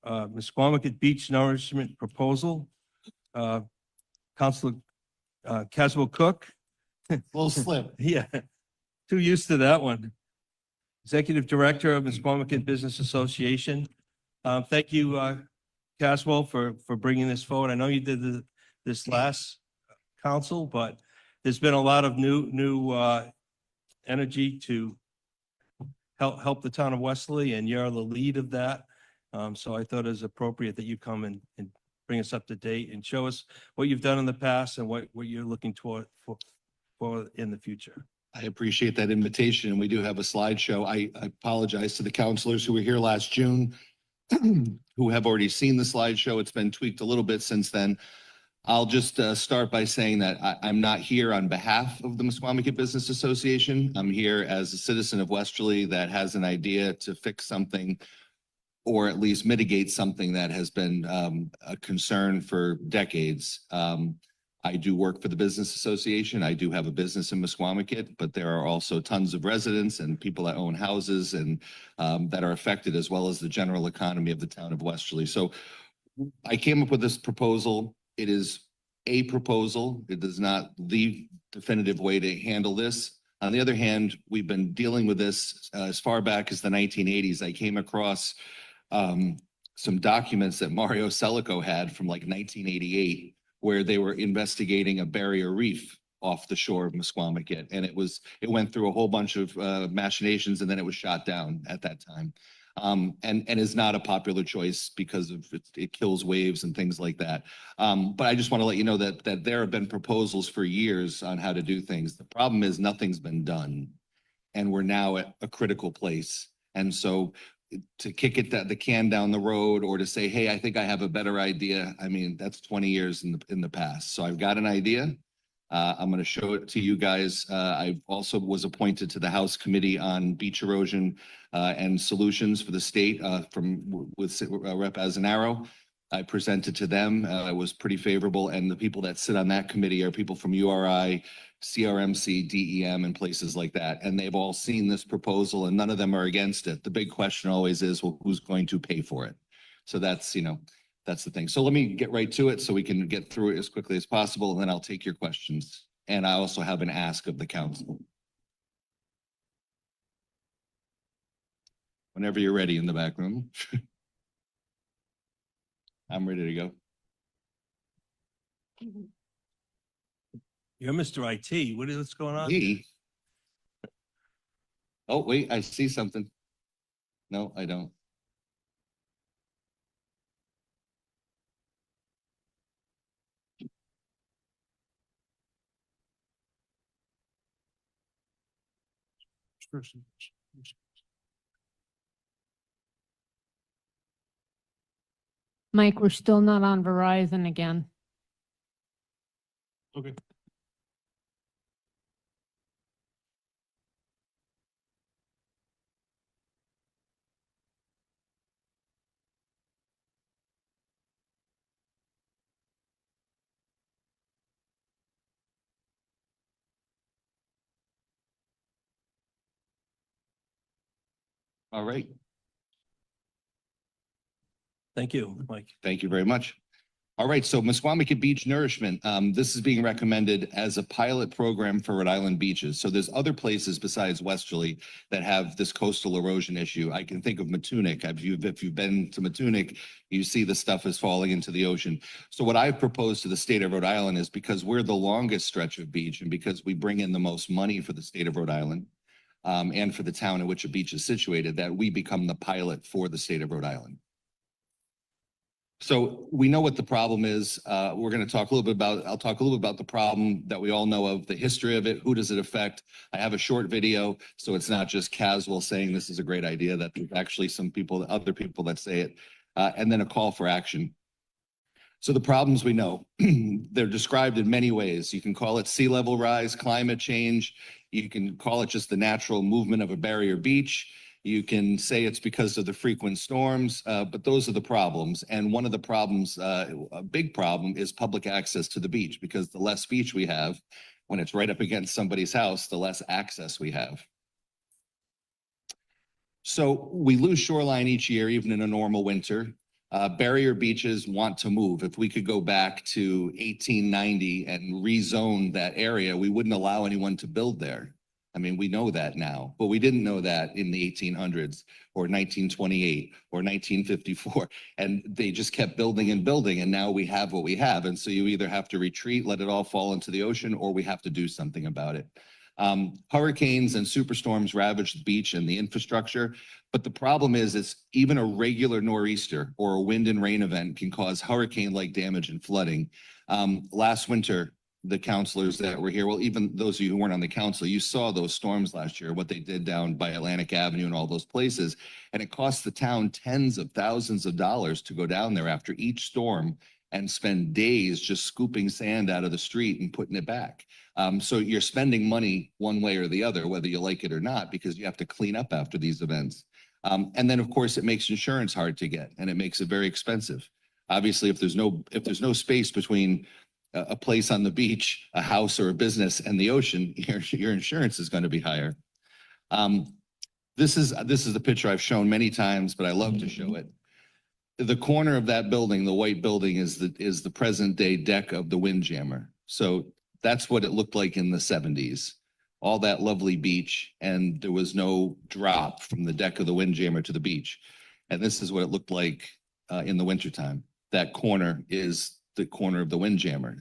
Misquamicut Beach Nourishment Proposal. Councilor Caswell Cook. Little slip. Yeah, too used to that one. Executive Director of Misquamicut Business Association. Thank you, Caswell, for bringing this forward. I know you did this last council, but there's been a lot of new energy to help the town of Westerly, and you're the lead of that. So I thought it was appropriate that you come and bring us up to date and show us what you've done in the past and what you're looking toward for in the future. I appreciate that invitation, and we do have a slideshow. I apologize to the councilors who were here last June who have already seen the slideshow. It's been tweaked a little bit since then. I'll just start by saying that I'm not here on behalf of the Misquamicut Business Association. I'm here as a citizen of Westerly that has an idea to fix something or at least mitigate something that has been a concern for decades. I do work for the Business Association. I do have a business in Misquamicut, but there are also tons of residents and people that own houses and that are affected, as well as the general economy of the town of Westerly. So I came up with this proposal. It is a proposal. It is not the definitive way to handle this. On the other hand, we've been dealing with this as far back as the 1980s. I came across some documents that Mario Celico had from like 1988, where they were investigating a barrier reef off the shore of Misquamicut. And it went through a whole bunch of machinations, and then it was shot down at that time. And is not a popular choice because of it kills waves and things like that. But I just want to let you know that there have been proposals for years on how to do things. The problem is nothing's been done, and we're now at a critical place. And so to kick the can down the road, or to say, hey, I think I have a better idea, I mean, that's 20 years in the past. So I've got an idea. I'm going to show it to you guys. I also was appointed to the House Committee on Beach Erosion and Solutions for the state with Rep. Azanaro. I presented to them. It was pretty favorable. And the people that sit on that committee are people from URI, CRMC, DEM, and places like that. And they've all seen this proposal, and none of them are against it. The big question always is, well, who's going to pay for it? So that's the thing. So let me get right to it so we can get through it as quickly as possible, and then I'll take your questions. And I also have an ask of the council. Whenever you're ready in the back room. I'm ready to go. You're Mr. IT. What's going on? Me? Oh, wait, I see something. No, I don't. Mike, we're still not on Verizon again. Okay. All right. Thank you, Mike. Thank you very much. All right, so Misquamicut Beach Nourishment. This is being recommended as a pilot program for Rhode Island beaches. So there's other places besides Westerly that have this coastal erosion issue. I can think of Matunic. If you've been to Matunic, you see the stuff is falling into the ocean. So what I've proposed to the state of Rhode Island is, because we're the longest stretch of beach, and because we bring in the most money for the state of Rhode Island, and for the town in which a beach is situated, that we become the pilot for the state of Rhode Island. So we know what the problem is. We're going to talk a little bit about, I'll talk a little bit about the problem that we all know of, the history of it, who does it affect. I have a short video, so it's not just casual saying this is a great idea, that there's actually some people, other people that say it, and then a call for action. So the problems we know, they're described in many ways. You can call it sea level rise, climate change. You can call it just the natural movement of a barrier beach. You can say it's because of the frequent storms, but those are the problems. And one of the problems, a big problem, is public access to the beach, because the less beach we have, when it's right up against somebody's house, the less access we have. So we lose shoreline each year, even in a normal winter. Barrier beaches want to move. If we could go back to 1890 and rezone that area, we wouldn't allow anyone to build there. I mean, we know that now, but we didn't know that in the 1800s or 1928 or 1954. And they just kept building and building. And now we have what we have. And so you either have to retreat, let it all fall into the ocean, or we have to do something about it. Hurricanes and superstorms ravage the beach and the infrastructure. But the problem is even a regular nor'easter or a wind and rain event can cause hurricane-like damage and flooding. Last winter, the councilors that were here, well, even those of you who weren't on the council, you saw those storms last year, what they did down by Atlantic Avenue and all those places. And it cost the town tens of thousands of dollars to go down there after each storm and spend days just scooping sand out of the street and putting it back. So you're spending money one way or the other, whether you like it or not, because you have to clean up after these events. And then, of course, it makes insurance hard to get, and it makes it very expensive. Obviously, if there's no space between a place on the beach, a house or a business, and the ocean, your insurance is going to be higher. This is the picture I've shown many times, but I love to show it. The corner of that building, the white building, is the present day deck of the Windjammer. So that's what it looked like in the 70s. All that lovely beach, and there was no drop from the deck of the Windjammer to the beach. And this is what it looked like in the wintertime. That corner is the corner of the Windjammer.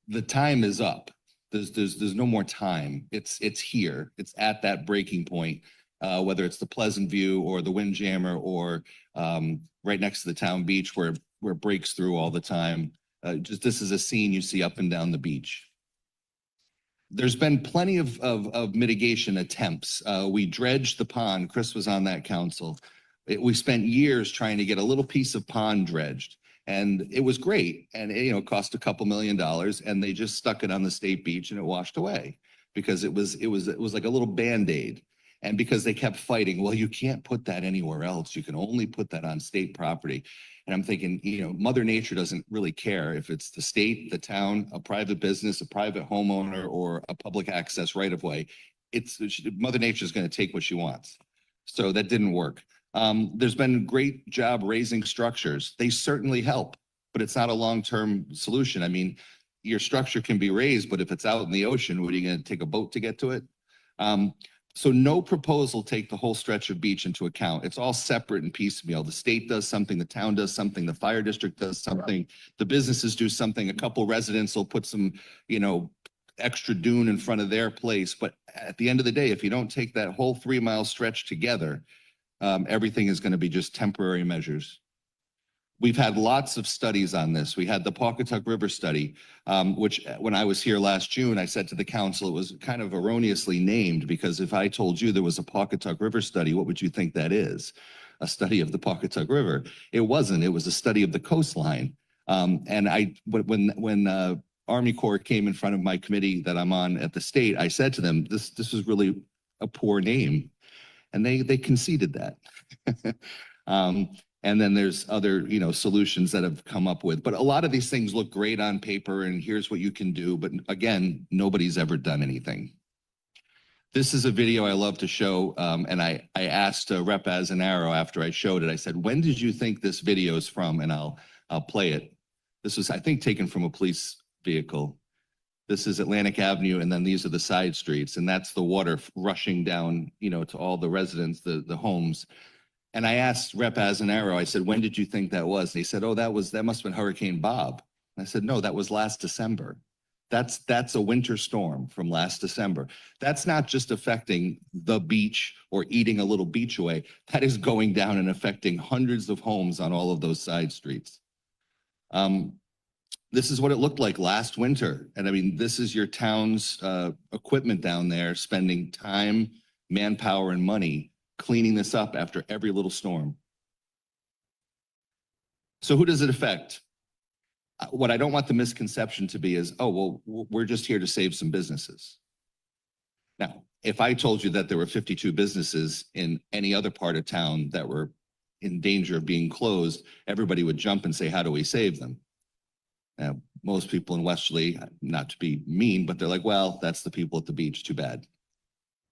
The time is up. There's no more time. It's here. It's at that breaking point, whether it's the Pleasant View or the Windjammer or right next to the town beach where it breaks through all the time. This is a scene you see up and down the beach. There's been plenty of mitigation attempts. We dredged the pond. Chris was on that council. We spent years trying to get a little piece of pond dredged, and it was great. And it cost a couple $1 million, and they just stuck it on the state beach and it washed away because it was like a little Band-Aid. And because they kept fighting, well, you can't put that anywhere else. You can only put that on state property. And I'm thinking, Mother Nature doesn't really care if it's the state, the town, a private business, a private homeowner, or a public access right of way. Mother Nature is going to take what she wants. So that didn't work. There's been a great job raising structures. They certainly help, but it's not a long-term solution. I mean, your structure can be raised, but if it's out in the ocean, what are you going to take a boat to get to it? So no proposal take the whole stretch of beach into account. It's all separate and piecemeal. The state does something, the town does something, the fire district does something, the businesses do something, a couple residents will put some, extra dune in front of their place. But at the end of the day, if you don't take that whole 3-mile stretch together, everything is going to be just temporary measures. We've had lots of studies on this. We had the Pawcatuck River study, which when I was here last June, I said to the council, it was kind of erroneously named because if I told you there was a Pawcatuck River study, what would you think that is? A study of the Pawcatuck River. It wasn't. It was a study of the coastline. And when Army Corps came in front of my committee that I'm on at the state, I said to them, this is really a poor name. And they conceded that. And then there's other, solutions that have come up with. But a lot of these things look great on paper and here's what you can do. But again, nobody's ever done anything. This is a video I love to show. And I asked Rep. Azanaro after I showed it, I said, when did you think this video is from? And I'll play it. This was, I think, taken from a police vehicle. This is Atlantic Avenue, and then these are the side streets. And that's the water rushing down, to all the residents, the homes. And I asked Rep. Azanaro, I said, when did you think that was? And he said, oh, that must have been Hurricane Bob. And I said, no, that was last December. That's a winter storm from last December. That's not just affecting the beach or eating a little beach away. That is going down and affecting hundreds of homes on all of those side streets. This is what it looked like last winter. And I mean, this is your town's equipment down there spending time, manpower, and money cleaning this up after every little storm. So who does it affect? What I don't want the misconception to be is, oh, well, we're just here to save some businesses. Now, if I told you that there were 52 businesses in any other part of town that were in danger of being closed, everybody would jump and say, how do we save them? Now, most people in Westerly, not to be mean, but they're like, well, that's the people at the beach, too bad.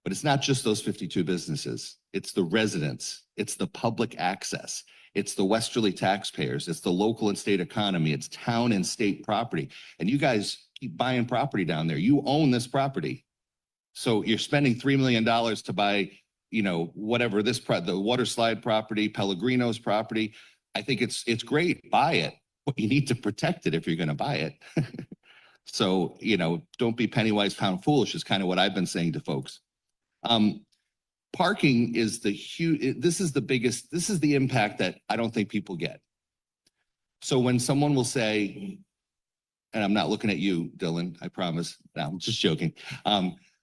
But it's not just those 52 businesses. It's the residents. It's the public access. It's the Westerly taxpayers. It's the local and state economy. It's town and state property. And you guys keep buying property down there. You own this property. So you're spending $3 million to buy, whatever the water slide property, Pellegrino's property. I think it's great. Buy it, but you need to protect it if you're going to buy it. So, don't be penny wise, pound foolish is kind of what I've been saying to folks. Parking is this is the impact that I don't think people get. So when someone will say, and I'm not looking at you, Dylan, I promise. No, I'm just joking.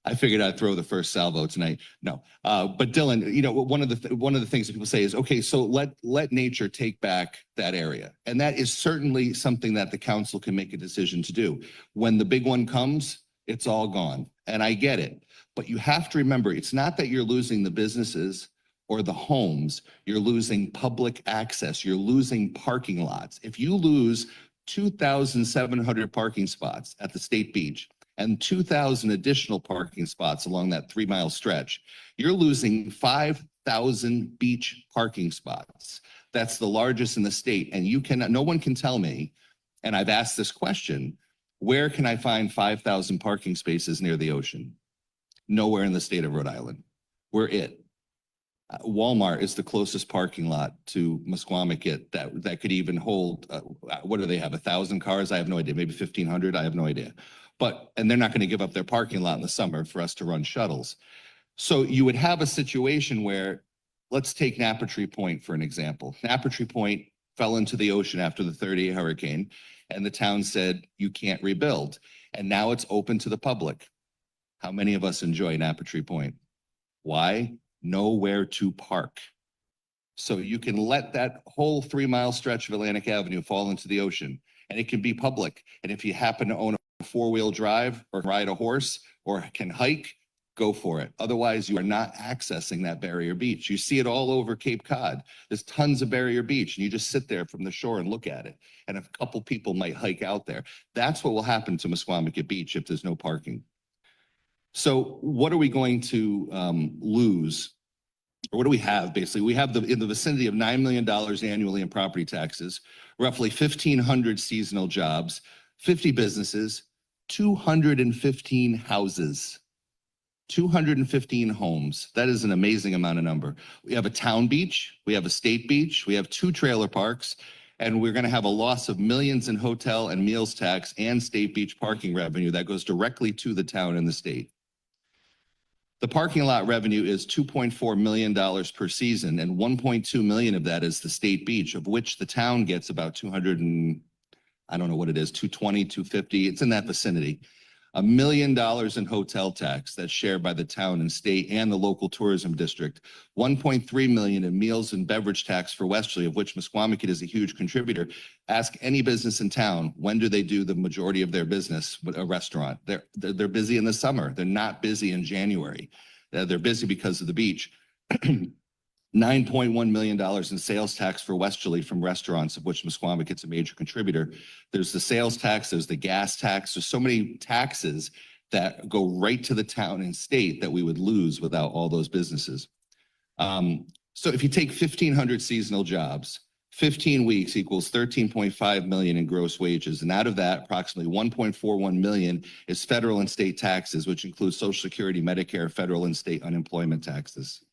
I figured I'd throw the first salvo tonight. No, but Dylan, one of the things that people say is, okay, so let nature take back that area. And that is certainly something that the council can make a decision to do. When the big one comes, it's all gone. And I get it. But you have to remember, it's not that you're losing the businesses or the homes, you're losing public access, you're losing parking lots. If you lose 2,700 parking spots at the State Beach and 2,000 additional parking spots along that 3-mile stretch, you're losing 5,000 beach parking spots. That's the largest in the state. And no one can tell me, and I've asked this question, where can I find 5,000 parking spaces near the ocean? Nowhere in the state of Rhode Island. We're it. Walmart is the closest parking lot to Musquamacut that could even hold, what do they have, 1,000 cars? I have no idea, maybe 1,500, I have no idea. And they're not going to give up their parking lot in the summer for us to run shuttles. So you would have a situation where, let's take Napatri Point for an example. Napatri Point fell into the ocean after the 30 hurricane, and the town said, you can't rebuild. And now it's open to the public. How many of us enjoy Napatri Point? Why? Nowhere to park. So you can let that whole 3-mile stretch of Atlantic Avenue fall into the ocean, and it can be public. And if you happen to own a 4-wheel drive or ride a horse or can hike, go for it. Otherwise, you are not accessing that barrier beach. You see it all over Cape Cod. There's tons of barrier beach, and you just sit there from the shore and look at it. And a couple people might hike out there. That's what will happen to Musquamacut Beach if there's no parking. So what are we going to lose? Or what do we have? Basically, we have in the vicinity of $9 million annually in property taxes, roughly 1,500 seasonal jobs, 50 businesses, 215 houses, 215 homes. That is an amazing amount of number. We have a town beach, we have a state beach, we have 2 trailer parks, and we're going to have a loss of millions in hotel and meals tax and state beach parking revenue that goes directly to the town and the state. The parking lot revenue is $2.4 million per season, and 1.2 million of that is the state beach, of which the town gets about 200 and I don't know what it is, 220, 250. It's in that vicinity. $1 million in hotel tax that's shared by the town and state and the local tourism district. 1.3 million in meals and beverage tax for Westerly, of which Musquamacut is a huge contributor. Ask any business in town, when do they do the majority of their business with a restaurant? They're busy in the summer. They're not busy in January. They're busy because of the beach. $9.1 million in sales tax for Westerly from restaurants, of which Musquamacut's a major contributor. There's the sales tax, there's the gas tax. There's so many taxes that go right to the town and state that we would lose without all those businesses. So if you take 1,500 seasonal jobs, 15 weeks equals 13.5 million in gross wages. And out of that, approximately 1.41 million is federal and state taxes, which includes Social Security, Medicare, federal and state unemployment taxes.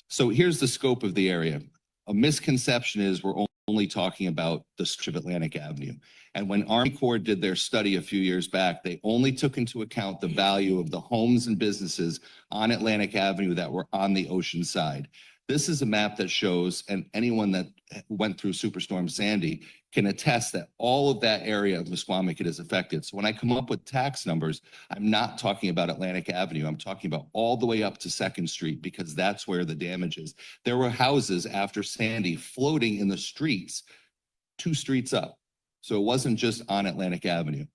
So here's the scope of the area. A misconception is we're only talking about the stretch of Atlantic Avenue. And when Army Corps did their study a few years back, they only took into account the value of the homes and businesses on Atlantic Avenue that were on the ocean side. This is a map that shows, and anyone that went through Superstorm Sandy can attest that all of that area of Musquamacut is affected. So when I come up with tax numbers, I'm not talking about Atlantic Avenue. I'm talking about all the way up to 2nd Street, because that's where the damage is. There were houses after Sandy floating in the streets, 2 streets up. So it wasn't just on Atlantic Avenue.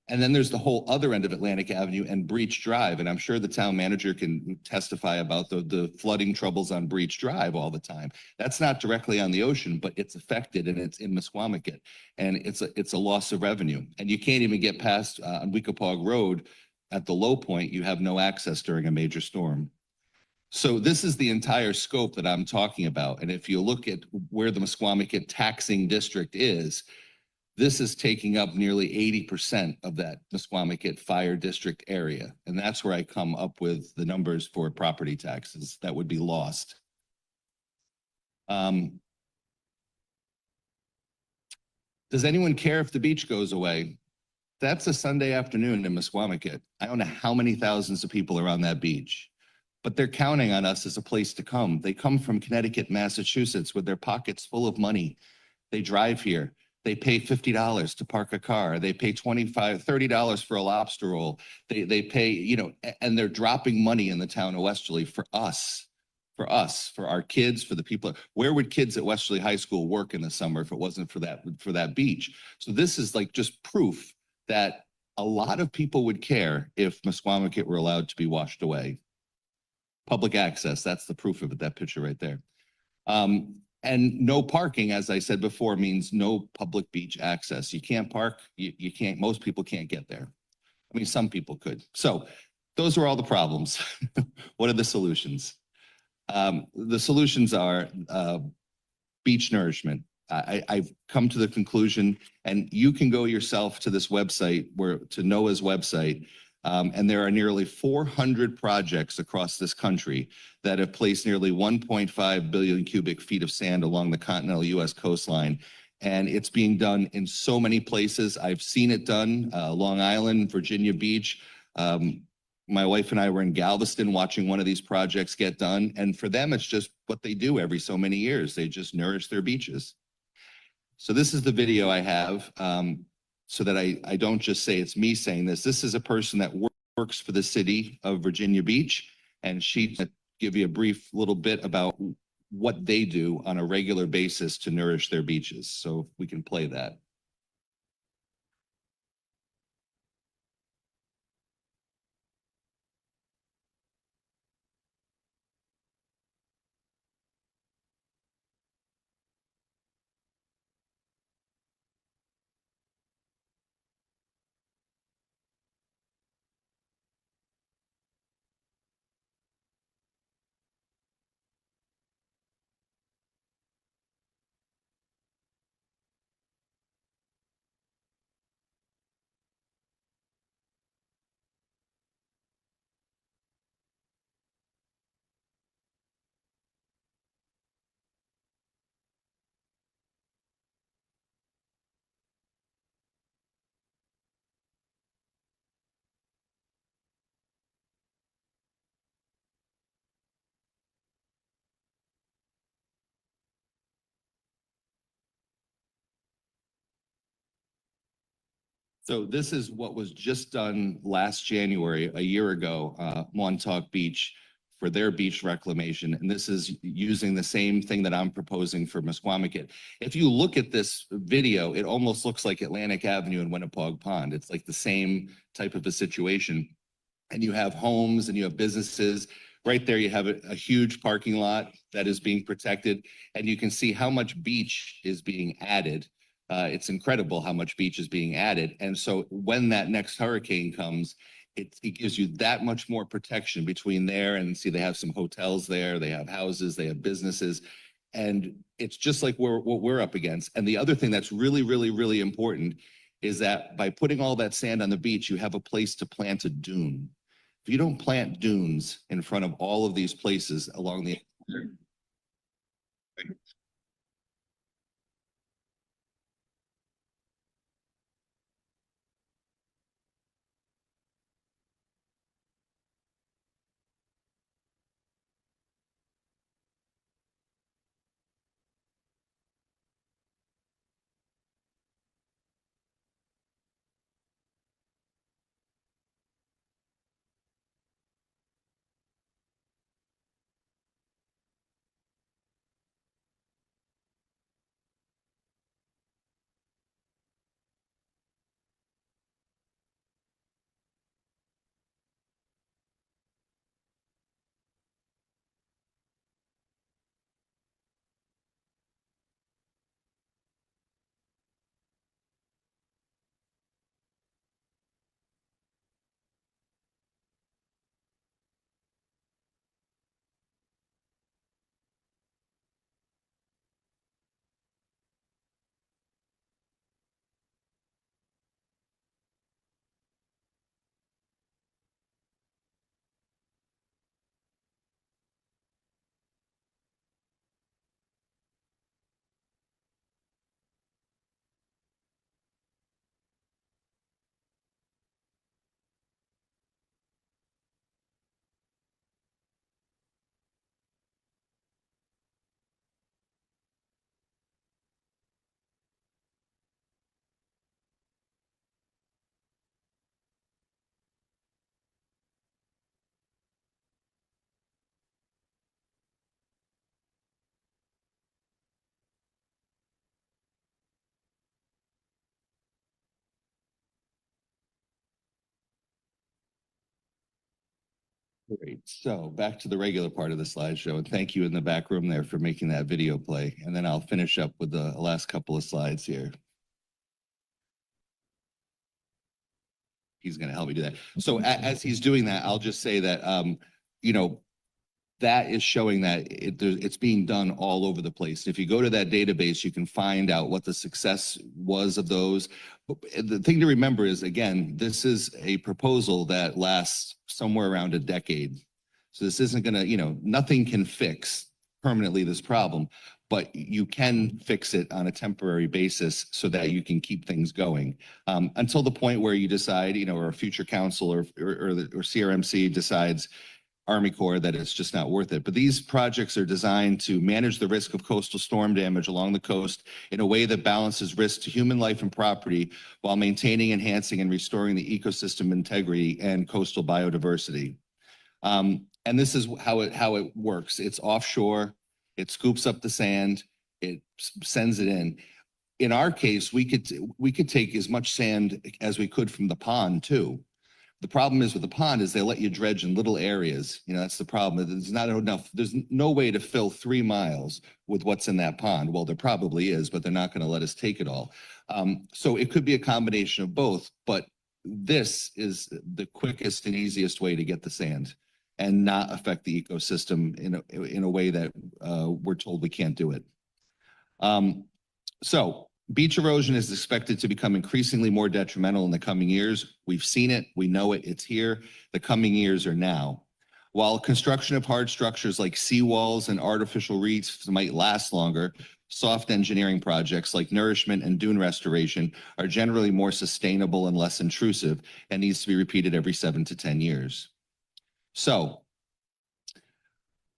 And then there's the whole other end of Atlantic Avenue and Breach Drive. And I'm sure the town manager can testify about the flooding troubles on Breach Drive all the time. That's not directly on the ocean, but it's affected, and it's in Musquamacut. And it's a loss of revenue. And you can't even get past on Weekapaug Road at the low point, you have no access during a major storm. So this is the entire scope that I'm talking about. And if you look at where the Musquamacut taxing district is, this is taking up nearly 80% of that Musquamacut fire district area. And that's where I come up with the numbers for property taxes that would be lost. Does anyone care if the beach goes away? That's a Sunday afternoon in Musquamacut. I don't know how many thousands of people are on that beach, but they're counting on us as a place to come. They come from Connecticut, Massachusetts with their pockets full of money. They drive here. They pay $50 to park a car. They pay $25, $30 for a lobster roll. They pay, you know, and they're dropping money in the town of Westerly for us, for our kids, for the people. Where would kids at Westerly High School work in the summer if it wasn't for that beach? So this is like just proof that a lot of people would care if Musquamacut were allowed to be washed away. Public access, that's the proof of it, that picture right there. And no parking, as I said before, means no public beach access. You can't park, you can't, most people can't get there. I mean, some people could. So those are all the problems. What are the solutions? The solutions are beach nourishment. I've come to the conclusion, and you can go yourself to this website, to NOAA's website, and there are nearly 400 projects across this country that have placed nearly 1.5 billion cubic feet of sand along the continental U.S. coastline. And it's being done in so many places. I've seen it done, Long Island, Virginia Beach. My wife and I were in Galveston watching one of these projects get done. And for them, it's just what they do every so many years. They just nourish their beaches. So this is the video I have, so that I don't just say it's me saying this. This is a person that works for the city of Virginia Beach, and she give you a brief little bit about what they do on a regular basis to nourish their beaches. So we can play that. So this is what was just done last January, a year ago, Montauk Beach, for their beach reclamation. And this is using the same thing that I'm proposing for Musquamacut. If you look at this video, it almost looks like Atlantic Avenue and Winnapaug Pond. It's like the same type of a situation. And you have homes and you have businesses. Right there, you have a huge parking lot that is being protected. And you can see how much beach is being added. It's incredible how much beach is being added. And so when that next hurricane comes, it gives you that much more protection between there and see, they have some hotels there, they have houses, they have businesses. And it's just like what we're up against. And the other thing that's really, really, really important is that by putting all that sand on the beach, you have a place to plant a dune. If you don't plant dunes in front of all of these places along the Great. So back to the regular part of the slideshow, and thank you in the back room there for making that video play. And then I'll finish up with the last couple of slides here. He's going to help me do that. So as he's doing that, I'll just say that, you know, that is showing that it's being done all over the place. If you go to that database, you can find out what the success was of those. The thing to remember is, again, this is a proposal that lasts somewhere around a decade. So this isn't going to, you know, nothing can fix permanently this problem, but you can fix it on a temporary basis so that you can keep things going until the point where you decide, you know, or a future council or CRMC decides, Army Corps, that it's just not worth it. But these projects are designed to manage the risk of coastal storm damage along the coast in a way that balances risk to human life and property while maintaining, enhancing, and restoring the ecosystem integrity and coastal biodiversity. And this is how it works. It's offshore. It scoops up the sand. It sends it in. In our case, we could take as much sand as we could from the pond too. The problem is with the pond is they let you dredge in little areas. You know, that's the problem. There's not enough. There's no way to fill 3 miles with what's in that pond. Well, there probably is, but they're not going to let us take it all. So it could be a combination of both, but this is the quickest and easiest way to get the sand and not affect the ecosystem in a way that we're told we can't do it. So beach erosion is expected to become increasingly more detrimental in the coming years. We've seen it. We know it. It's here. The coming years are now. While construction of hard structures like seawalls and artificial reefs might last longer, soft engineering projects like nourishment and dune restoration are generally more sustainable and less intrusive and needs to be repeated every 7 to 10 years. So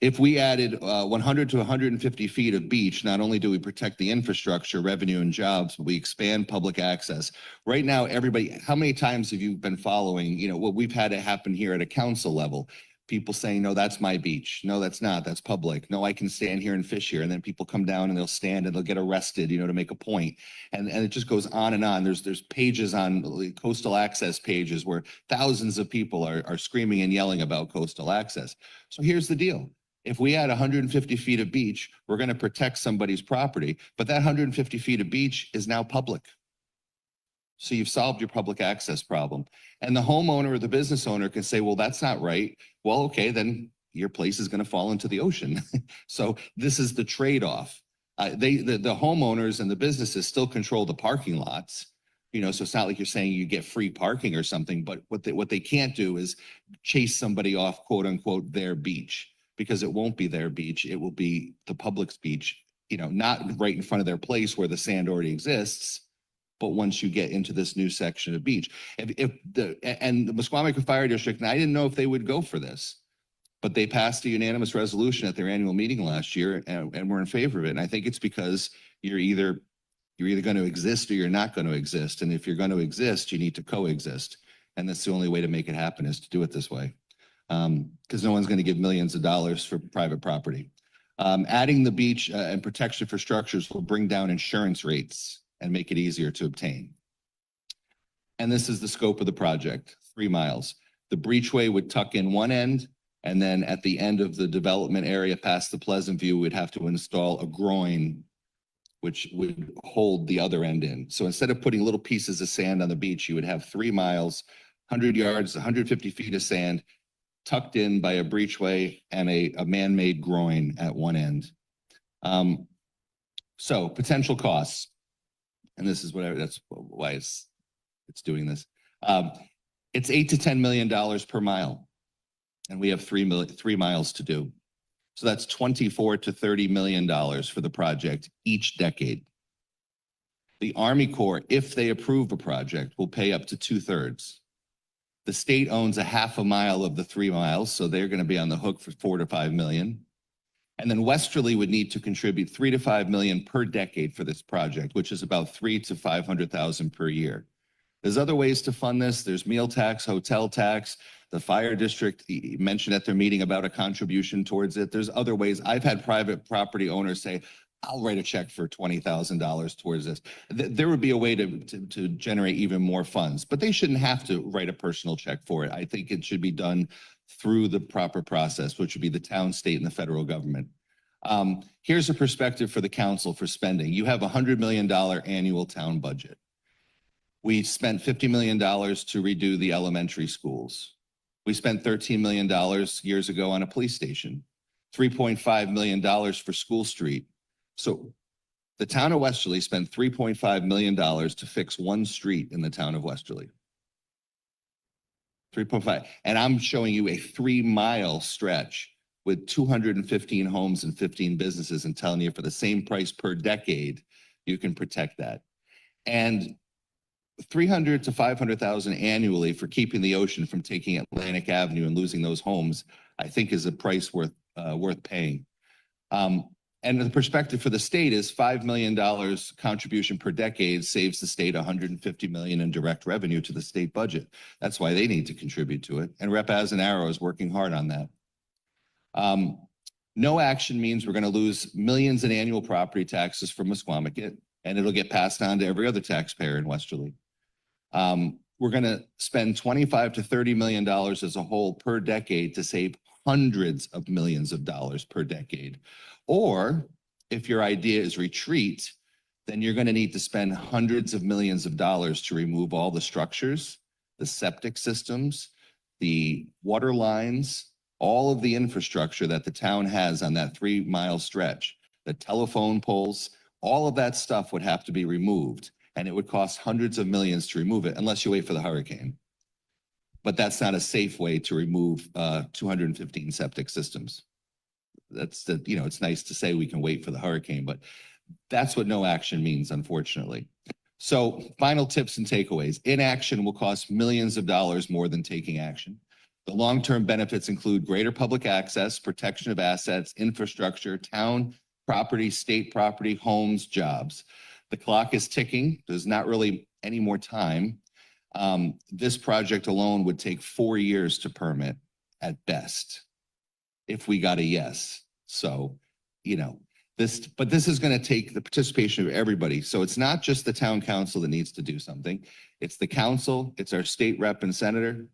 if we added 100 to 150 feet of beach, not only do we protect the infrastructure, revenue, and jobs, but we expand public access. Right now, everybody, how many times have you been following, you know, what we've had to happen here at a council level? People saying, no, that's my beach. No, that's not. That's public. No, I can stand here and fish here. And then people come down and they'll stand and they'll get arrested, you know, to make a point. And it just goes on and on. There's pages on coastal access pages where thousands of people are screaming and yelling about coastal access. So here's the deal. If we add 150 feet of beach, we're going to protect somebody's property, but that 150 feet of beach is now public. So you've solved your public access problem. And the homeowner or the business owner can say, well, that's not right. Well, okay, then your place is going to fall into the ocean. So this is the trade-off. The homeowners and the businesses still control the parking lots. You know, so it's not like you're saying you get free parking or something, but what they can't do is chase somebody off, quote unquote, their beach. Because it won't be their beach, it will be the public's beach, you know, not right in front of their place where the sand already exists, but once you get into this new section of beach. And the Musqueam Fire District, and I didn't know if they would go for this, but they passed a unanimous resolution at their annual meeting last year, and we're in favor of it. And I think it's because you're either going to exist or you're not going to exist. And if you're going to exist, you need to coexist. And that's the only way to make it happen, is to do it this way. Because no one's going to give millions of dollars for private property. Adding the beach and protection for structures will bring down insurance rates and make it easier to obtain. And this is the scope of the project, 3 miles. The breachway would tuck in one end, and then at the end of the development area past the Pleasant View, we'd have to install a groin which would hold the other end in. So instead of putting little pieces of sand on the beach, you would have 3 miles, 100 yards, 150 feet of sand, tucked in by a breachway and a man-made groin at one end. So potential costs, and this is that's why it's doing this. It's $8 to $10 million per mile, and we have 3 miles to do. So that's $24 to $30 million for the project each decade. The Army Corps, if they approve a project, will pay up to 2/3. The state owns a half a mile of the 3 miles, so they're going to be on the hook for $4 to $5 million. And then Westerly would need to contribute $3 to $5 million per decade for this project, which is about $300,000 to $500,000 per year. There's other ways to fund this. There's meal tax, hotel tax. The fire district mentioned at their meeting about a contribution towards it. There's other ways. I've had private property owners say, I'll write a check for $20,000 towards this. There would be a way to generate even more funds, but they shouldn't have to write a personal check for it. I think it should be done through the proper process, which would be the town, state, and the federal government. Here's a perspective for the council for spending. You have $100 million annual town budget. We spent $50 million to redo the elementary schools. We spent $13 million years ago on a police station, $3.5 million for School Street. So the town of Westerly spent $3.5 million to fix one street in the town of Westerly. 3.5. And I'm showing you a 3-mile stretch with 215 homes and 15 businesses and telling you for the same price per decade, you can protect that. And 300 to 500,000 annually for keeping the ocean from taking Atlantic Avenue and losing those homes, I think is a price worth paying. And the perspective for the state is $5 million contribution per decade saves the state $150 million in direct revenue to the state budget. That's why they need to contribute to it. And Rep. As an Arrow is working hard on that. No action means we're going to lose millions in annual property taxes from Musquamaket, and it'll get passed on to every other taxpayer in Westerly. We're going to spend $25 to $30 million as a whole per decade to save hundreds of millions of dollars per decade. Or if your idea is retreat, then you're going to need to spend hundreds of millions of dollars to remove all the structures, the septic systems, the water lines, all of the infrastructure that the town has on that 3-mile stretch, the telephone poles, all of that stuff would have to be removed. And it would cost hundreds of millions to remove it unless you wait for the hurricane. But that's not a safe way to remove 215 septic systems. That's it's nice to say we can wait for the hurricane, but that's what no action means, unfortunately. So final tips and takeaways. Inaction will cost millions of dollars more than taking action. The long-term benefits include greater public access, protection of assets, infrastructure, town property, state property, homes, jobs. The clock is ticking. There's not really any more time. This project alone would take 4 years to permit at best if we got a yes. So, this is going to take the participation of everybody. So it's not just the town council that needs to do something. It's the council, it's our state rep and senator,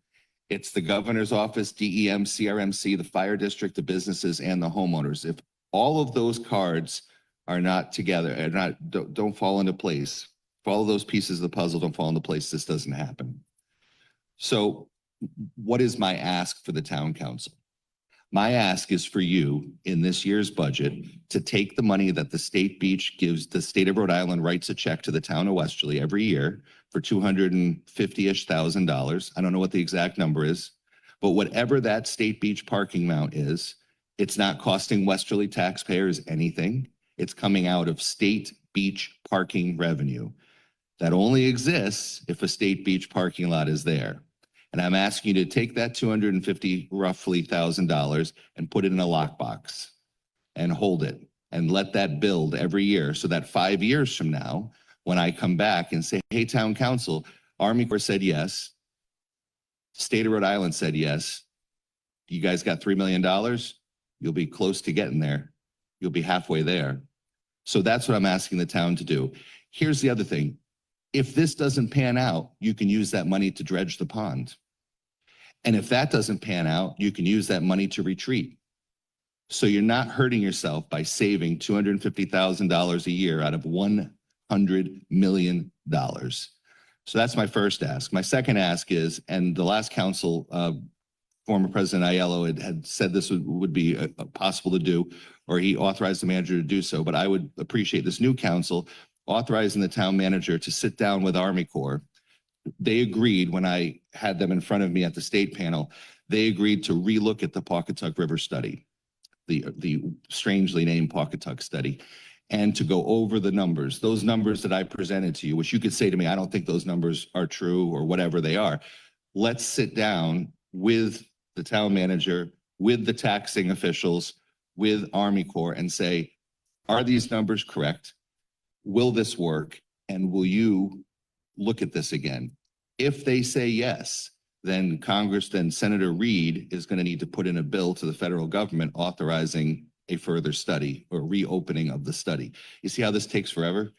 it's the governor's office, DEM, CRMC, the fire district, the businesses, and the homeowners. If all of those cards are not together, don't fall into place, if all of those pieces of the puzzle don't fall into place, this doesn't happen. So what is my ask for the town council? My ask is for you in this year's budget to take the money that the state beach gives, the state of Rhode Island writes a check to the town of Westerly every year for $250,000-ish. I don't know what the exact number is, but whatever that state beach parking amount is, it's not costing Westerly taxpayers anything. It's coming out of state beach parking revenue that only exists if a state beach parking lot is there. And I'm asking you to take that $250,000 roughly and put it in a lockbox and hold it and let that build every year so that 5 years from now, when I come back and say, hey, town council, Army Corps said yes, state of Rhode Island said yes, you guys got $3 million, you'll be close to getting there. You'll be halfway there. So that's what I'm asking the town to do. Here's the other thing. If this doesn't pan out, you can use that money to dredge the pond. And if that doesn't pan out, you can use that money to retreat. So you're not hurting yourself by saving $250,000 a year out of $100 million. So that's my first ask. My second ask is, and the last council, former President Aiello had said this would be possible to do, or he authorized the manager to do so, but I would appreciate this new council authorizing the town manager to sit down with Army Corps. They agreed when I had them in front of me at the state panel, they agreed to relook at the Pawcatuck River study, the strangely named Pawcatuck study, and to go over the numbers, those numbers that I presented to you, which you could say to me, I don't think those numbers are true or whatever they are. Let's sit down with the town manager, with the taxing officials, with Army Corps and say, are these numbers correct? Will this work? And will you look at this again? If they say yes, then Senator Reed is going to need to put in a bill to the federal government authorizing a further study or reopening of the study. You see how this takes forever?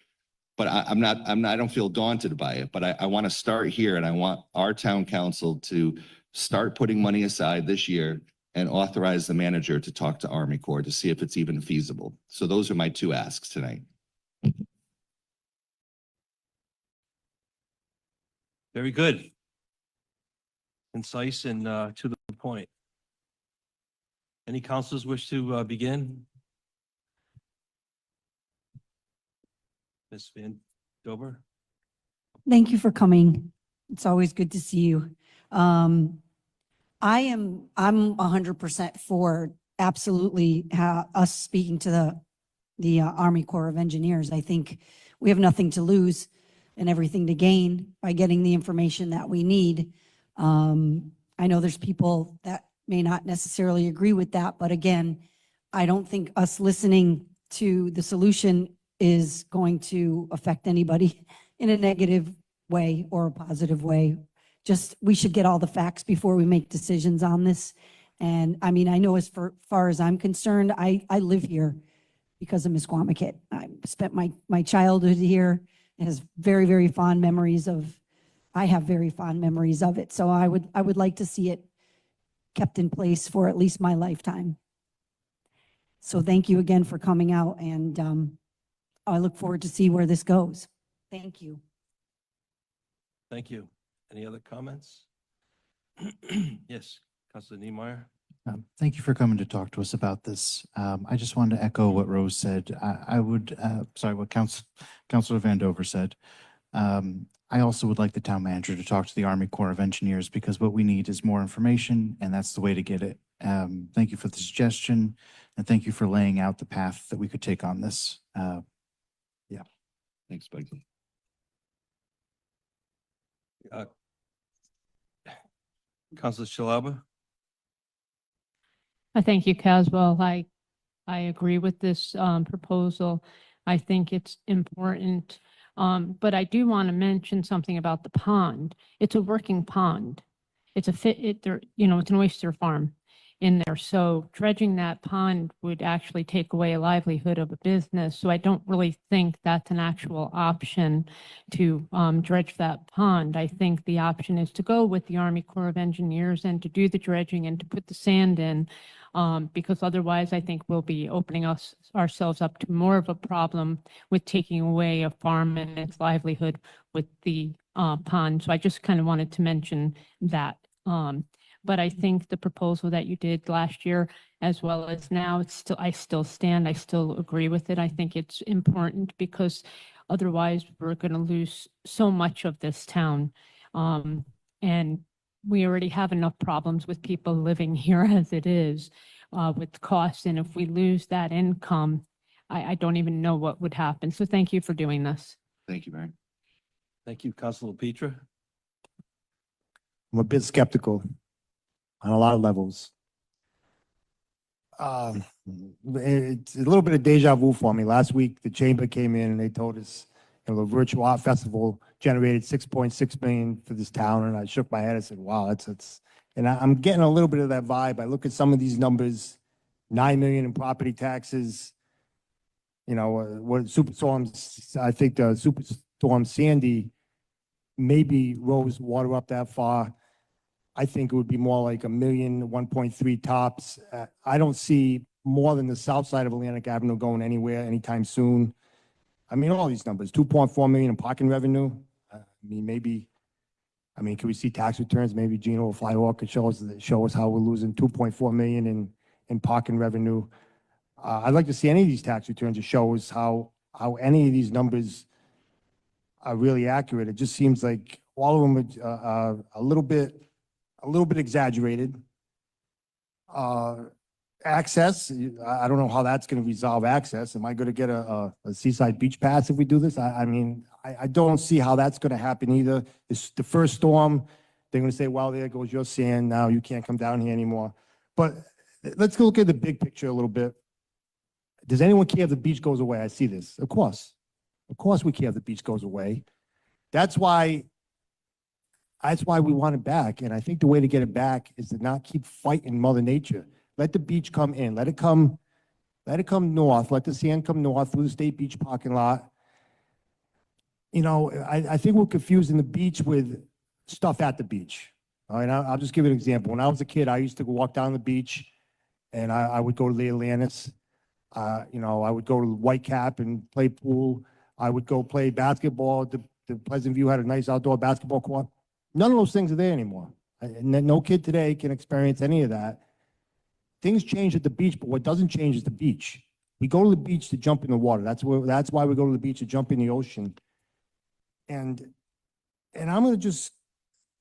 But I don't feel daunted by it, but I want to start here, and I want our town council to start putting money aside this year and authorize the manager to talk to Army Corps to see if it's even feasible. So those are my two asks tonight. Very good. Concise and to the point. Any councilors wish to begin? Ms. Van Dover? Thank you for coming. It's always good to see you. I'm 100% for absolutely us speaking to the Army Corps of Engineers. I think we have nothing to lose and everything to gain by getting the information that we need. I know there's people that may not necessarily agree with that, but again, I don't think us listening to the solution is going to affect anybody in a negative way or a positive way. Just, we should get all the facts before we make decisions on this. And I mean, I know as far as I'm concerned, I live here because of Misquamicut. I spent my childhood here. It has very, very fond memories of, I have very fond memories of it. So I would like to see it kept in place for at least my lifetime. So thank you again for coming out, and I look forward to see where this goes. Thank you. Thank you. Any other comments? Yes, Councilor Niemeyer. Thank you for coming to talk to us about this. I just wanted to echo what Rose said. What Councilor Van Dover said. I also would like the town manager to talk to the Army Corps of Engineers, because what we need is more information, and that's the way to get it. Thank you for the suggestion, and thank you for laying out the path that we could take on this. Yeah. Thanks, Becky. Councilor Shalaba? I thank you, Caswell. I agree with this proposal. I think it's important. But I do want to mention something about the pond. It's a working pond. It's it's an oyster farm in there. So dredging that pond would actually take away a livelihood of a business. So I don't really think that's an actual option to dredge that pond. I think the option is to go with the Army Corps of Engineers and to do the dredging and to put the sand in. Because otherwise I think we'll be opening ourselves up to more of a problem with taking away a farm and its livelihood with the pond. So I just kind of wanted to mention that. But I think the proposal that you did last year, as well as now, I still agree with it. I think it's important because otherwise we're going to lose so much of this town. And we already have enough problems with people living here as it is with costs. And if we lose that income, I don't even know what would happen. So thank you for doing this. Thank you, Mary. Thank you, Councilor Petra. I'm a bit skeptical on a lot of levels. It's a little bit of deja vu for me. Last week, the chamber came in and they told us, the virtual art festival generated 6.6 million for this town, and I shook my head and said, "Wow, that's." And I'm getting a little bit of that vibe. I look at some of these numbers: 9 million in property taxes. What superstorms? I think the superstorm Sandy maybe rose water up that far. I think it would be more like 1 million, 1.3 tops. I don't see more than the south side of Atlantic Avenue going anywhere anytime soon. I mean, all these numbers, 2.4 million in parking revenue. Can we see tax returns? Maybe Gino or Flyhawk could show us how we're losing 2.4 million in parking revenue. I'd like to see any of these tax returns to show us how any of these numbers are really accurate. It just seems like all of them are a little bit exaggerated. Access, I don't know how that's going to resolve access. Am I going to get a seaside beach pass if we do this? I don't see how that's going to happen either. It's the first storm. They're going to say, well, there goes your sand. Now you can't come down here anymore. But let's look at the big picture a little bit. Does anyone care if the beach goes away? I see this. Of course we care if the beach goes away. That's why we want it back. And I think the way to get it back is to not keep fighting Mother Nature. Let the beach come in. Let it come Let it come north, let the sand come north through the State Beach parking lot. You know, I think we're confusing the beach with stuff at the beach. All right, I'll just give you an example. When I was a kid, I used to go walk down the beach and I would go to the Atlantis. You know, I would go to Whitecap and play pool. I would go play basketball. The Pleasant View had a nice outdoor basketball court. None of those things are there anymore. No kid today can experience any of that. Things change at the beach, but what doesn't change is the beach. We go to the beach to jump in the water. That's why we go to the beach to jump in the ocean. And I'm going to just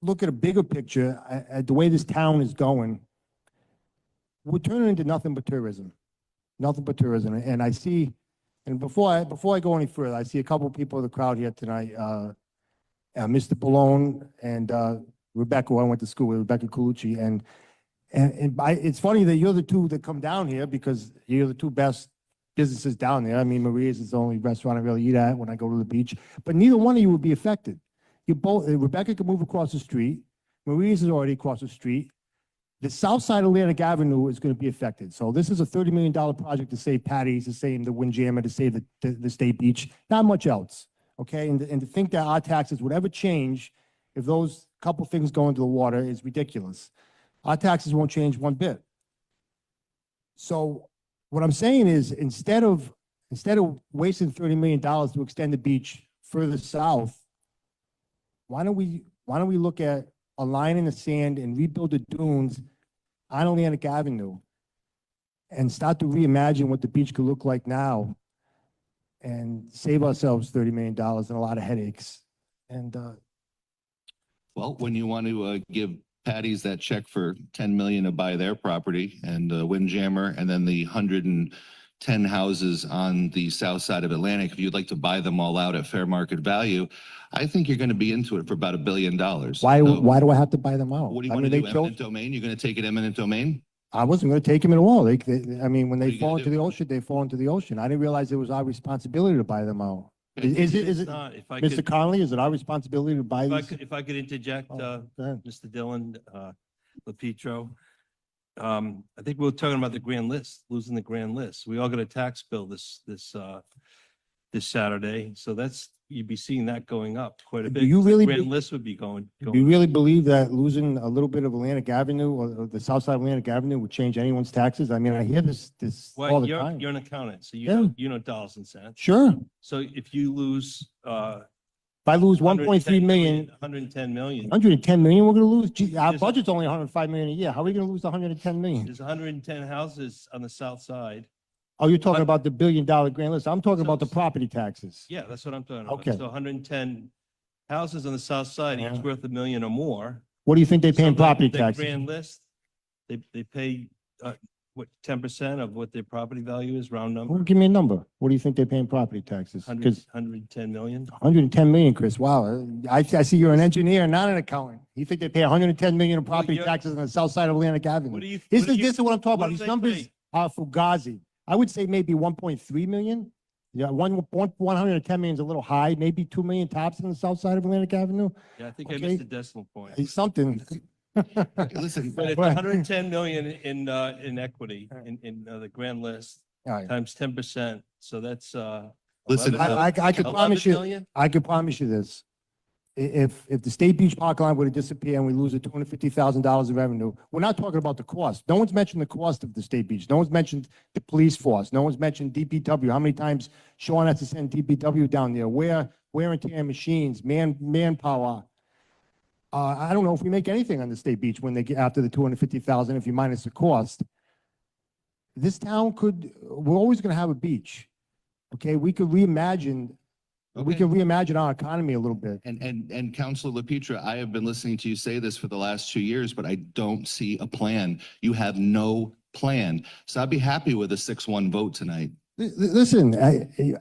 look at a bigger picture at the way this town is going. We're turning into nothing but tourism. Nothing but tourism. And I see, and before I go any further, I see a couple of people in the crowd here tonight. Mr. Pallone and Rebecca, who I went to school with, Rebecca Colucci. And it's funny that you're the two that come down here because you're the two best businesses down there. I mean, Maria's is the only restaurant I really eat at when I go to the beach. But neither one of you would be affected. You both, Rebecca could move across the street. Maria's is already across the street. The south side of Atlantic Avenue is going to be affected. So this is a $30 million project to save Patty's, to save the Windjammer, to save the State Beach. Not much else, okay? And to think that our taxes would ever change if those couple things go into the water is ridiculous. Our taxes won't change one bit. So what I'm saying is instead of wasting $30 million to extend the beach further south, why don't we look at a line in the sand and rebuild the dunes on Atlantic Avenue and start to reimagine what the beach could look like now and save ourselves $30 million and a lot of headaches. And Well, when you want to give Patty's that check for 10 million to buy their property and Windjammer, and then the 110 houses on the south side of Atlantic, if you'd like to buy them all out at fair market value, I think you're going to be into it for about $1 billion. why So do I have to buy them out? what do you I want mean, to they do? chose, Eminent domain? You're going to take it eminent domain? I wasn't going to take them at all. I mean, when What are they you fall gonna into do? the ocean, they fall into the ocean. I didn't realize it was our responsibility to buy them out. Is It's it, not. If I Mr. could, Conley, is it our responsibility to buy these? if I could interject, Oh, go ahead. Mr. Dillon, LaPietro. I think we were talking about the grand list, losing the grand list. We all got a tax bill this Saturday. So you'd be seeing that going up quite a Do bit. you 'cause the really grand be- list would be going. Do you really believe that losing a little bit of Atlantic Avenue or the south side of Atlantic Avenue would change anyone's taxes? I mean, I hear this all Well, the you're time. an accountant, so Yeah. you know dollars and cents. Sure. So if you lose, If I lose 1.3 million, 110 million, 110 million, we're going to lose. Gee, our There's a- budget's only 105 million a year. How are we going to lose 110 million? there's 110 houses on the south side. Oh, you're talking But- about the $1 billion grand list. I'm talking So- about the property taxes. Yeah, that's what I'm talking about. Okay. So 110 houses on the south side, Yeah. each worth $1 million or more. What do you think they pay in So the- property the taxes? Grand list, they pay, what, 10% of what their property value is, round Well, number? give me a number. What do you think they pay in property taxes? 110 million? 110 million, Chris. Wow. I see you're an engineer, not an accountant. You think they pay 110 million in property you're- taxes on the south side of Atlantic What Avenue? do you? This what do you- is what I'm talking what about. do These they numbers pay? are fugazi. I would say maybe 1.3 million. Yeah, 110 million is a little high, maybe 2 million tops on the south side of Atlantic Avenue. Yeah, I think I Okay. missed the decimal point. It's something. Listen, But it's Right. 110 million in equity in the grand list All right. times 10%. So that's, Listen, 11 I could promise you, million? I could promise you this. If the State Beach Park line were to disappear and we lose the $250,000 of revenue, we're not talking about the cost. No one's mentioned the cost of the State Beach. No one's mentioned the police force. No one's mentioned DPW. How many times Sean has to send DPW down there? Wear and tear machines, manpower. I don't know if we make anything on the State Beach when they get after the 250,000, if you minus the cost. This town we're always going to have a beach. Okay, we could reimagine. We Okay. can reimagine our economy a little bit. And Councilor LaPetra, I have been listening to you say this for the last 2 years, but I don't see a plan. You have no plan. So I'd be happy with a 6-1 vote tonight. Listen,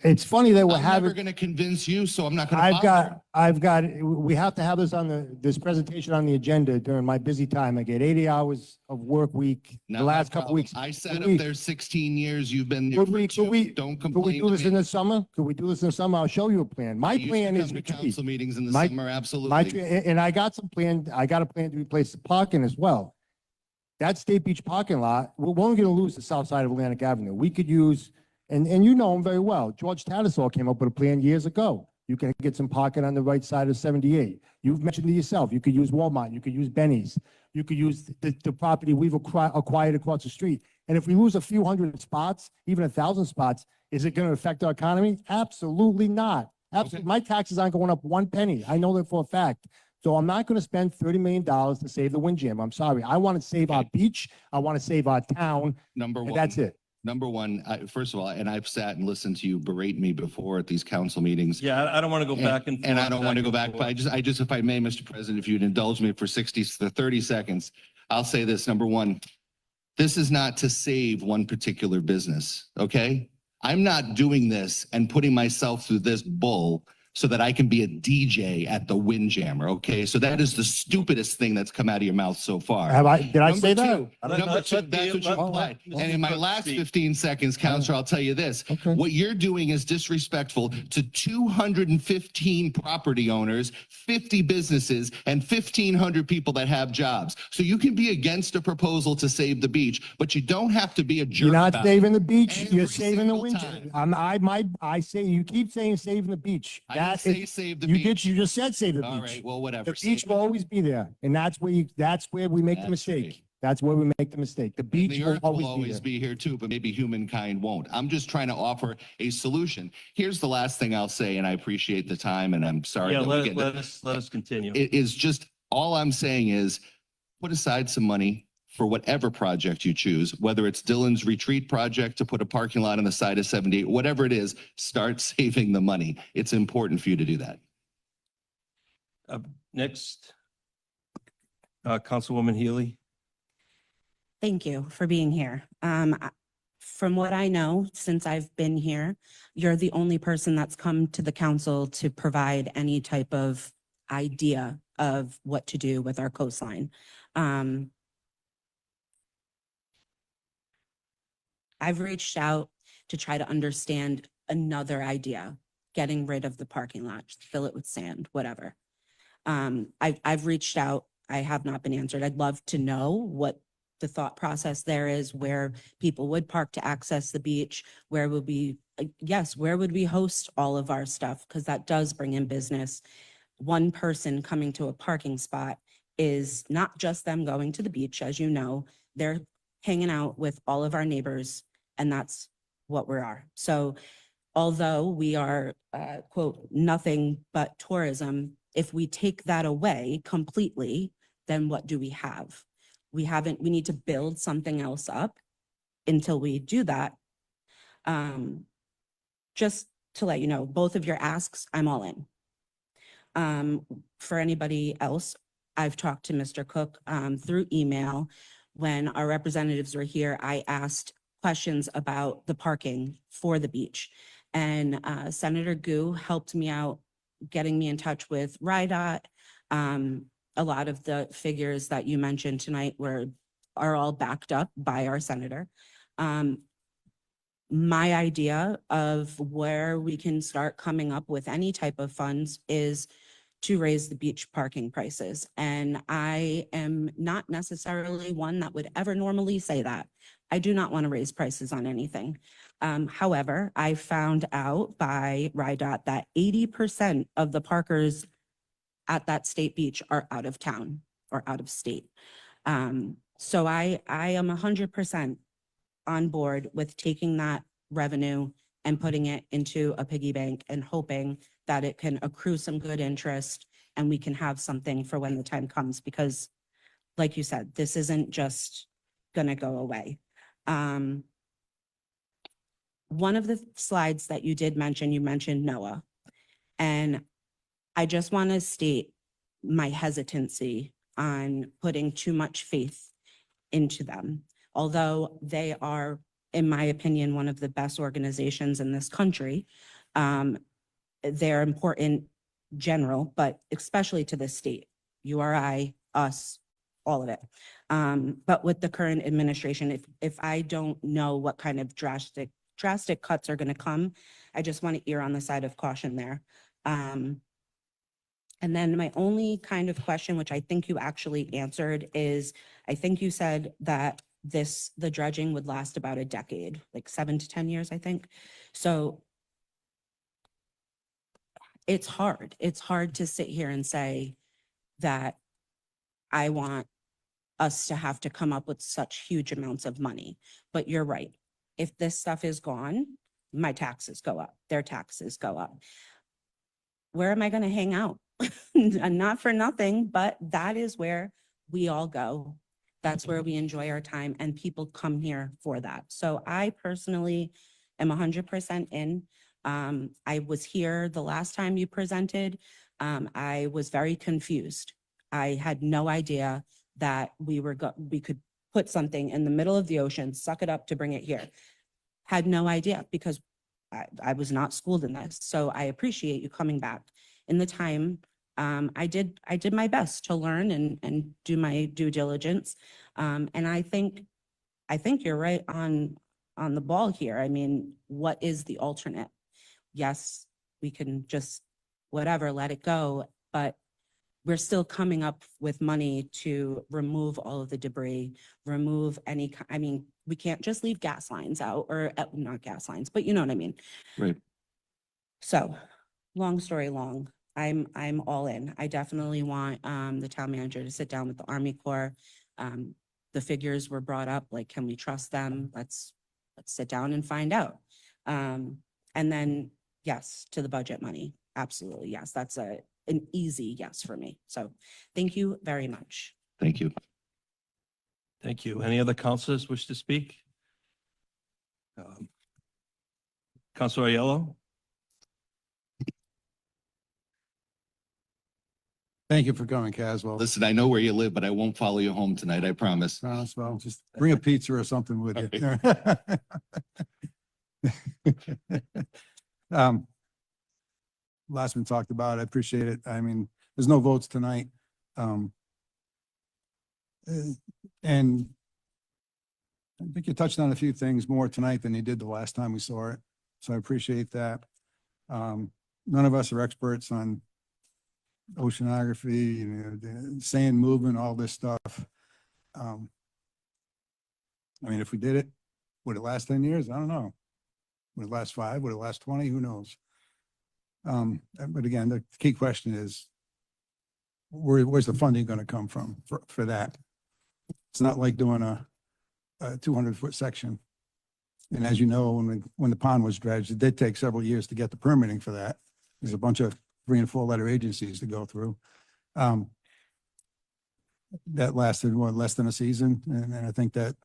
it's funny that we're I'm never having, going to convince you, so I'm not going to we have to have this this presentation on the agenda during my busy time. I get 80 hours of work week, the last couple weeks. I sat Could up we- there 16 years. You've been there Could for we, 2. could we, Don't could we complain do to this in me. the summer? Could we do this in the summer? I'll show you a plan. My I used to plan is come to retreat. council meetings in the My- summer, My, absolutely. and I got some plan, I got a plan to replace the parking as well. that State Beach parking lot, we're only going to lose the south side of Atlantic Avenue. We could use, and you know him very well, George Tattersall came up with a plan years ago. You can get some parking on the right side of 78. You've mentioned it yourself. You could use Walmart. You could use Benny's. You could use the property we've acquired across the street. And if we lose a few hundred spots, even 1,000 spots, is it going to affect our economy? Absolutely not. Absolutely. My taxes aren't going up 1 penny. I know that for a fact. So I'm not going to spend $30 million to save the Windjam. I'm sorry. I want to save our beach. I want to save our town. Number And one. that's it. Number one, first of all, and I've sat and listened to you berate me before at these council meetings. Yeah, I don't want to go back and forth. And I don't want to go and back, forth. but I just, if I may, Mr. President, if you'd indulge me for 30 seconds, I'll say this. Number one, this is not to save one particular business, okay? I'm not doing this and putting myself through this bull so that I can be a DJ at the Windjammer, okay? So that is the stupidest thing that's come out of your mouth so far. Did I say that? Number two, that's what you implied. And in my last 15 seconds, Counselor, I'll tell you this. Okay. What you're doing is disrespectful to 215 property owners, 50 businesses, and 1,500 people that have jobs. So you can be against a proposal to save the beach, but you don't have to be a jerk. You're not about saving the it beach. every You're saving the single Windjam. time. I say, you keep saying saving the beach. I didn't That say is, save the you beach. did, you just said save the All beach. right, well, whatever. The beach will always be there. And that's where we make the That's mistake. right. That's where we make the mistake. The And beach the will earth will always be there. be here too, but maybe humankind won't. I'm just trying to offer a solution. Here's the last thing I'll say, and I appreciate the time, and I'm sorry. Yeah, that we let get- us continue. It is just, all I'm saying is put aside some money for whatever project you choose, whether it's Dylan's retreat project to put a parking lot on the side of 78, whatever it is, start saving the money. It's important for you to do that. Next, Councilwoman Healy. Thank you for being here. From what I know, since I've been here, you're the only person that's come to the council to provide any type of idea of what to do with our coastline. I've reached out to try to understand another idea, getting rid of the parking lot, just fill it with sand, whatever. I've reached out. I have not been answered. I'd love to know what the thought process there is, where people would park to access the beach, where would we, where would we host all of our stuff? Because that does bring in business. One person coming to a parking spot is not just them going to the beach, as you know, they're hanging out with all of our neighbors, and that's what we are. So although we are, quote, nothing but tourism, if we take that away completely, then what do we have? We need to build something else up. Until we do that, just to let you know, both of your asks, I'm all in. For anybody else, I've talked to Mr. Cook through email. When our representatives were here, I asked questions about the parking for the beach. And Senator Gu helped me out, getting me in touch with RIDOT. A lot of the figures that you mentioned tonight are all backed up by our senator. My idea of where we can start coming up with any type of funds is to raise the beach parking prices. And I am not necessarily one that would ever normally say that. I do not want to raise prices on anything. However, I found out by RIDOT that 80% of the parkers at that state beach are out of town or out of state. So I am 100% on board with taking that revenue and putting it into a piggy bank and hoping that it can accrue some good interest and we can have something for when the time comes, because like you said, this isn't just gonna go away. One of the slides that you did mention, you mentioned NOAA. And I just want to state my hesitancy on putting too much faith into them. Although they are, in my opinion, one of the best organizations in this country. They're important general, but especially to the state, URI, us, all of it. But with the current administration, if I don't know what kind of drastic cuts are going to come, I just want to err on the side of caution there. And then my only kind of question, which I think you actually answered, is I think you said that the dredging would last about a decade, like 7 to 10 years, I think. So it's hard. It's hard to sit here and say that I want us to have to come up with such huge amounts of money. But you're right. If this stuff is gone, my taxes go up, their taxes go up. Where am I going to hang out? And not for nothing, but that is where we all go. That's where we enjoy our time, and people come here for that. So I personally am 100% in. I was here the last time you presented. I was very confused. I had no idea that we could put something in the middle of the ocean, suck it up to bring it here. Had no idea, because I was not schooled in this. So I appreciate you coming back. In the time, I did my best to learn and do my due diligence. And I think you're right on the ball here. I mean, what is the alternate? Yes, we can just whatever, let it go, but we're still coming up with money to remove all of the debris, remove any, I mean, we can't just leave gas lines out, or not gas lines, but you know what I mean? Right. So, long story long, I'm all in. I definitely want the town manager to sit down with the Army Corps. The figures were brought up, like, can we trust them? Let's sit down and find out. And then, yes, to the budget money. Absolutely, yes. That's an easy yes for me. So thank you very much. Thank you. Thank you. Any other councilors wish to speak? Councilor Aiello? Thank you for coming, Caswell. Listen, I know where you live, but I won't follow you home tonight. I promise. Well, just bring a pizza or something with you. Last one talked about, I appreciate it. I mean, there's no votes tonight. And I think you touched on a few things more tonight than you did the last time we saw it. So I appreciate that. None of us are experts on oceanography, you know, the sand movement, all this stuff. I mean, if we did it, would it last 10 years? I don't know. Would it last 5? Would it last 20? Who knows? But again, the key question is, where's the funding going to come from for that? It's not like doing a 200-foot section. And as you know, when the pond was dredged, it did take several years to get the permitting for that. There's a bunch of 3- and 4-letter agencies to go through. That lasted less than a season, and I think that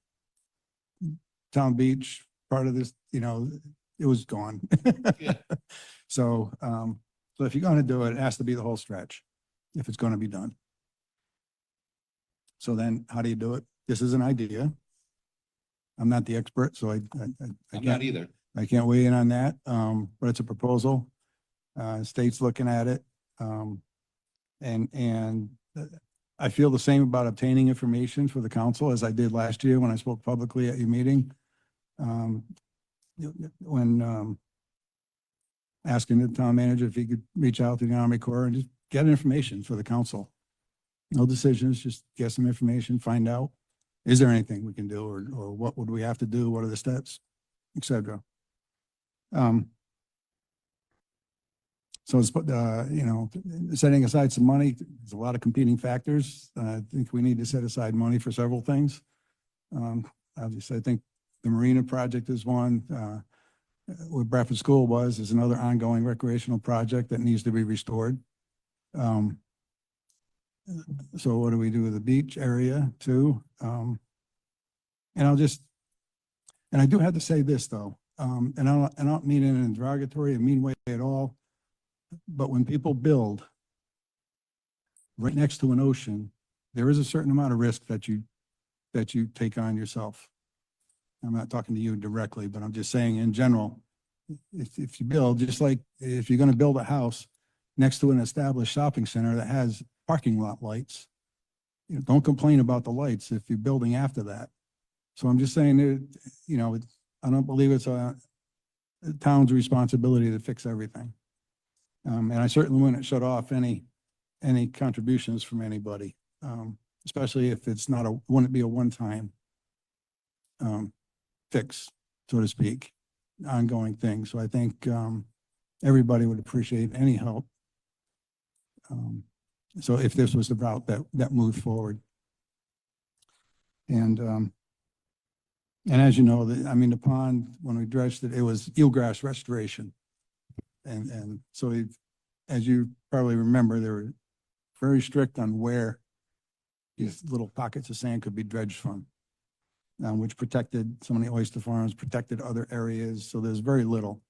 Town Beach part of this, you know, it was gone. Yeah. So if you're going to do it, it has to be the whole stretch if it's going to be done. So then, how do you do it? This is an idea. I'm not the expert, so I'm not either. I can't weigh in on that, but it's a proposal. State's looking at it. And I feel the same about obtaining information for the council as I did last year when I spoke publicly at your meeting. When asking the town manager if he could reach out to the Army Corps and just get information for the council. No decisions, just get some information, find out, is there anything we can do, or what would we have to do? What are the steps, et cetera. So it's, you know, setting aside some money, there's a lot of competing factors. I think we need to set aside money for several things. Obviously, I think the Marina project is one. Where Bradford School was is another ongoing recreational project that needs to be restored. So what do we do with the beach area too? And I do have to say this though, and I don't mean it in a derogatory or mean way at all, but when people build right next to an ocean, there is a certain amount of risk that you take on yourself. I'm not talking to you directly, but I'm just saying in general, if you build, just like if you're going to build a house next to an established shopping center that has parking lot lights, you know, don't complain about the lights if you're building after that. So I'm just saying that, you know, I don't believe it's a town's responsibility to fix everything. And I certainly wouldn't shut off any any contributions from anybody, especially if it's not wouldn't be a one-time fix, so to speak, ongoing thing. So I think everybody would appreciate any help. So if this was the route that moved forward. And as you know, the pond, when we dredged it, it was eelgrass restoration. And so as you probably remember, they were very strict on where these little pockets of sand could be dredged from, which protected so many oyster farms, protected other areas. So there's very little.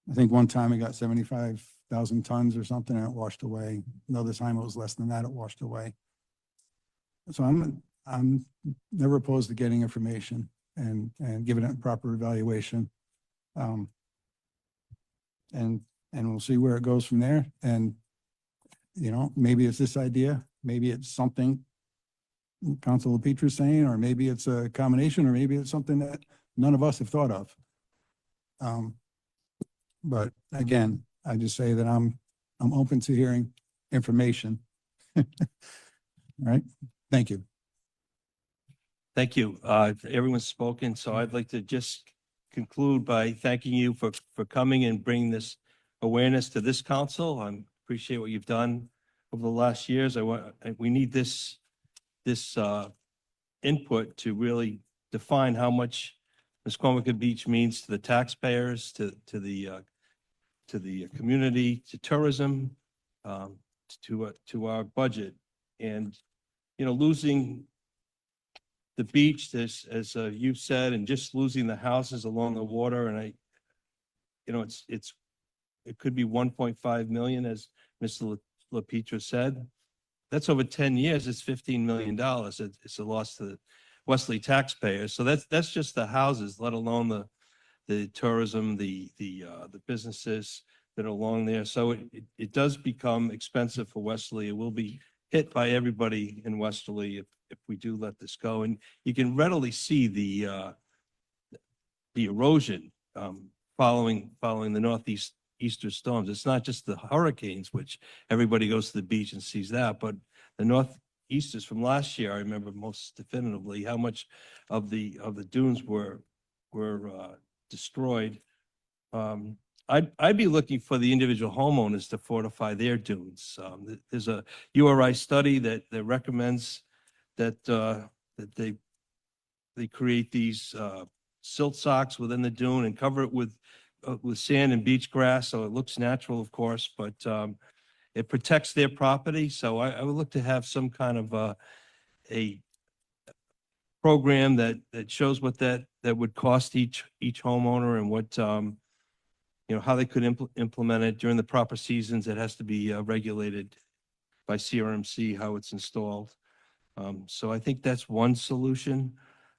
I think one time it got 75,000 tons or something and it washed away. Another time it was less than that, it washed away. So I'm never opposed to getting information and giving it a proper evaluation. And we'll see where it goes from there. And, maybe it's this idea, maybe it's something Councilor LaPetra is saying, or maybe it's a combination, or maybe it's something that none of us have thought of. But again, I just say that I'm open to hearing information. All right, thank you. Thank you. Everyone's spoken, so I'd like to just conclude by thanking you for coming and bringing this awareness to this council. I appreciate what you've done over the last years. We need this input to really define how much Muscomaca Beach means to the taxpayers, to the community, to tourism, to our budget. And losing the beach, as you said, and just losing the houses along the water, and it could be 1.5 million, as Mr. LaPetra said. That's over 10 years. It's $15 million. It's a loss to the Wesley taxpayers. So that's just the houses, let alone the tourism, the businesses that are along there. So it does become expensive for Wesley. It will be hit by everybody in Westerly if we do let this go. And you can readily see the erosion following the Easter storms. It's not just the hurricanes, which everybody goes to the beach and sees that, but the northeasters from last year, I remember most definitively how much of the dunes were destroyed. I'd be looking for the individual homeowners to fortify their dunes. There's a URI study that recommends that they create these silt socks within the dune and cover it with sand and beach grass, so it looks natural, of course, but it protects their property. So I would look to have some kind of a program that shows what that would cost each homeowner, and what how they could implement it during the proper seasons. It has to be regulated by CRMC how it's installed. So I think that's one solution.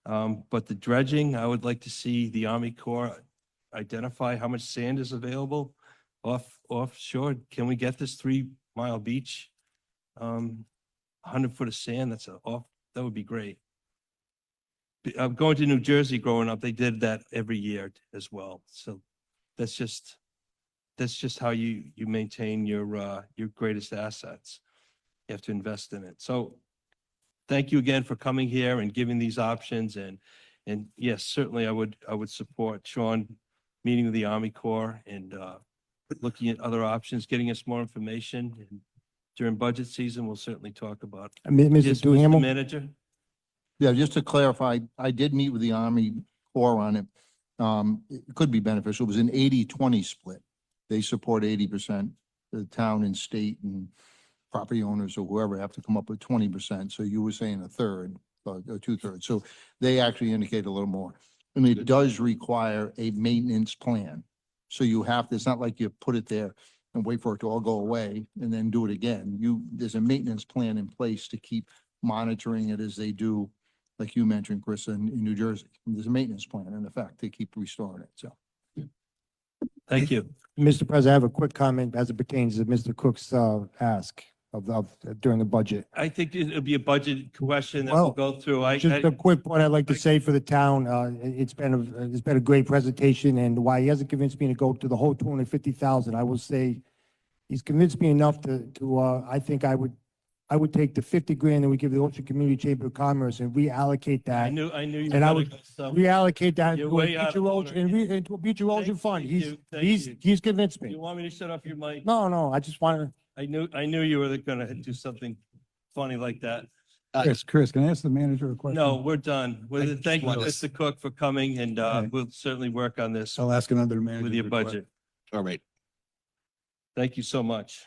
But the dredging, I would like to see the Army Corps identify how much sand is available offshore. Can we get this 3-mile beach? 100 foot of sand, that would be great. Going to New Jersey growing up, they did that every year as well. So that's just how you maintain your greatest assets. You have to invest in it. So thank you again for coming here and giving these options. And yes, certainly I would support Sean meeting with the Army Corps and looking at other options, getting us more information. And during budget season, we'll certainly talk about it. Mr. Yes, Duhamel? Mr. Manager? Yeah, just to clarify, I did meet with the Army Corps on it. It could be beneficial. It was an 80-20 split. They support 80%. The town and state and property owners or whoever have to come up with 20%. So you were saying a third or 2/3. So they actually indicate a little more. And it does require a maintenance plan. So you have to, it's not like you put it there and wait for it to all go away and then do it again. There's a maintenance plan in place to keep monitoring it as they do, like you mentioned, Chris, in New Jersey. There's a maintenance plan in effect to keep restoring it. So. Thank you. Mr. President, I have a quick comment as it pertains to Mr. Cook's ask during the budget. I think it'll be a budget question that we'll go through. Just a quick point I'd like to say for the town. It's been a great presentation, and why he hasn't convinced me to go to the whole 250,000, I will say He's convinced me enough I think I would take the 50 grand that we give the Ocean Community Chamber of Commerce and reallocate I that. knew you were And I gonna would go some. Reallocate that You're into a way out beach of erosion, order. into a beach erosion fund. Thank you, thank you. He's convinced You me. want me to shut off your mic? No, I just want to. I knew you were gonna do something funny like that. Chris, can I ask the manager a question? No, we're done. Well, I thank you, wanted- Mr. Cook, for coming, and Okay. we'll certainly work on this I'll ask another manager. with your budget. All right. Thank you so much.